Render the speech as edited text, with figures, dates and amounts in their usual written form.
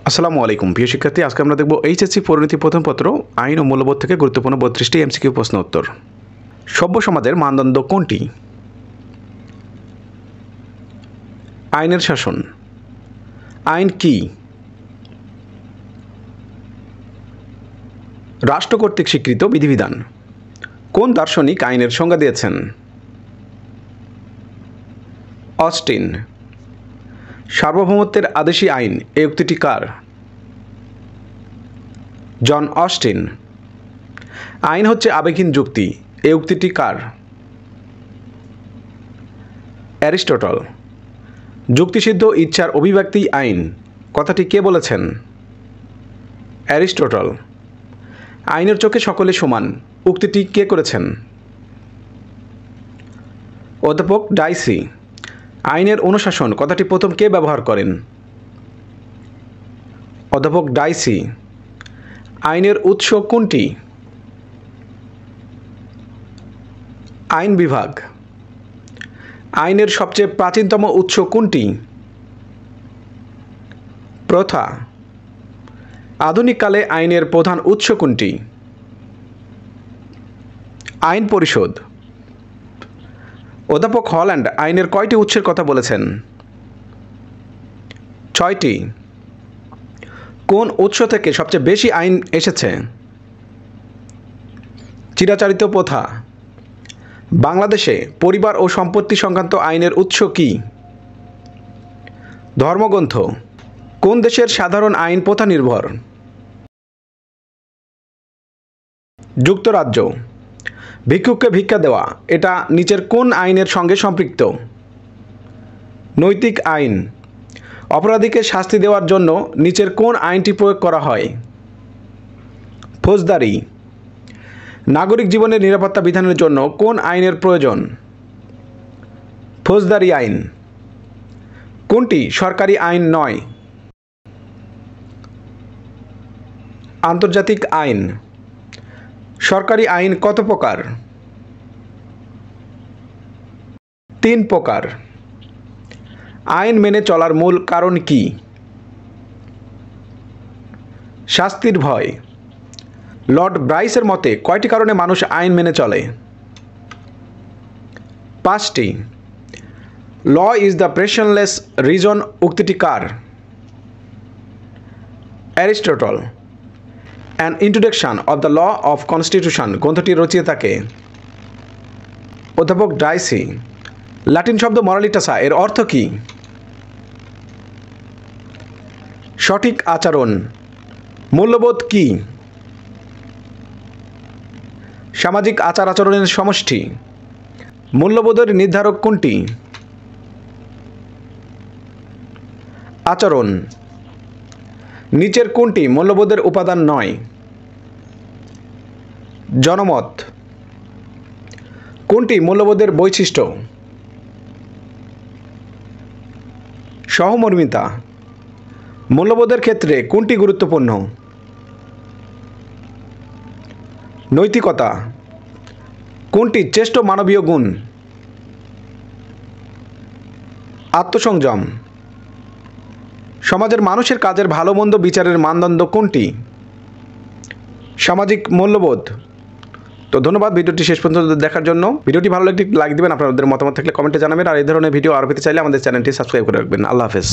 আসসালামু আলাইকুম প্রিয় শিক্ষার্থী, আজকে আমরা দেখব এইচএসসি পরিণতি প্রথম পত্র আইন ও মূল্যবোধ থেকে গুরুত্বপূর্ণ 32টি এমসিকিউ প্রশ্ন উত্তর। সভ্য সমাজের মানদণ্ড কোনটি? আইনের শাসন। আইন কি? রাষ্ট্র কর্তৃক স্বীকৃত বিধিবিধান। কোন দার্শনিক আইনের সংজ্ঞা দিয়েছেন? অস্টিন। সার্বভৌমত্বের আদেশী আইন এই উক্তিটি কার? John Austen. আইন হচ্ছে আবেগহীন যুক্তি এই উক্তিটি কার? অ্যারিস্টটল। যুক্তিসিদ্ধ ইচ্ছার অভিব্যক্তি আইন কথাটি কে বলেছেন? অ্যারিস্টটল। আইনের চোখে সকলে সমান উক্তিটি কে করেছেন? অধ্যাপক ডাইসি। আইনের অনুশাসন কথাটি প্রথম কে ব্যবহার করেন? অধ্যাপক ডাইসি। আইনের উৎস কোনটি? আইন বিভাগ। আইনের সবচেয়ে প্রাচীনতম উৎস কোনটি? প্রথা। আধুনিককালে আইনের প্রধান উৎস কোনটি? আইন পরিষদ। অধ্যাপক হল্যান্ড আইনের কয়টি উৎসের কথা বলেছেন? 6টি। কোন উৎস থেকে সবচেয়ে বেশি আইন এসেছে? চিরাচরিত প্রথা। বাংলাদেশে পরিবার ও সম্পত্তি সংক্রান্ত আইনের উৎস কি? ধর্মগ্রন্থ। কোন দেশের সাধারণ আইন প্রথা নির্ভর? যুক্তরাজ্য। ভিক্ষুককে ভিক্ষা দেওয়া এটা নিচের কোন আইনের সঙ্গে সম্পৃক্ত? নৈতিক আইন। অপরাধীকে শাস্তি দেওয়ার জন্য নিচের কোন আইনটি প্রয়োগ করা হয়? ফৌজদারি। নাগরিক জীবনের নিরাপত্তা বিধানের জন্য কোন আইনের প্রয়োজন? ফৌজদারি আইন। কোনটি সরকারি আইন নয়? আন্তর্জাতিক আইন। সরকারি আইন কত প্রকার? 3 প্রকার। আইন মেনে চলার মূল কারণ কি? শাস্তির ভয়। লর্ড ব্রাইসের মতে কয়টি কারণে মানুষ আইন মেনে চলে? 5টি। Law is the passionless reason উক্তিটি কার? Aristotle. An introduction of the law of constitution গ্রন্থটির রচয়িতা কে? অধ্যাপক ডাইসি। ল্যাটিন শব্দ মরালিটাসা এর অর্থ কি? সঠিক আচরণ। মূল্যবোধ কি? সামাজিক আচার আচরণের সমষ্টি। মূল্যবোধের নির্ধারক কোনটি? আচরণ। নিচের কোনটি মূল্যবোধের উপাদান নয়? জনমত। কোনটি মূল্যবোধের বৈশিষ্ট্য? সহমর্মিতা। মূল্যবোধের ক্ষেত্রে কোনটি গুরুত্বপূর্ণ? নৈতিকতা। কোনটি শ্রেষ্ঠ মানবীয় গুণ? আত্মসংযম। সমাজের মানুষের কাজের ভালো মন্দ বিচারের মানদণ্ড কোনটি? সামাজিক মূল্যবোধ। তো ধন্যবাদ ভিডিওটি শেষ পর্যন্ত দেখার জন্য। ভিডিওটি ভালো লাগলে লাইক দিবেন, আপনাদের মতামত থাকলে কমেন্টে জানাবেন, আর এই ধরনের ভিডিও আরও পেতে চাইলে আমাদের চ্যানেলটি সাবস্ক্রাইব করে রাখবেন। আল্লাহ হাফেজ।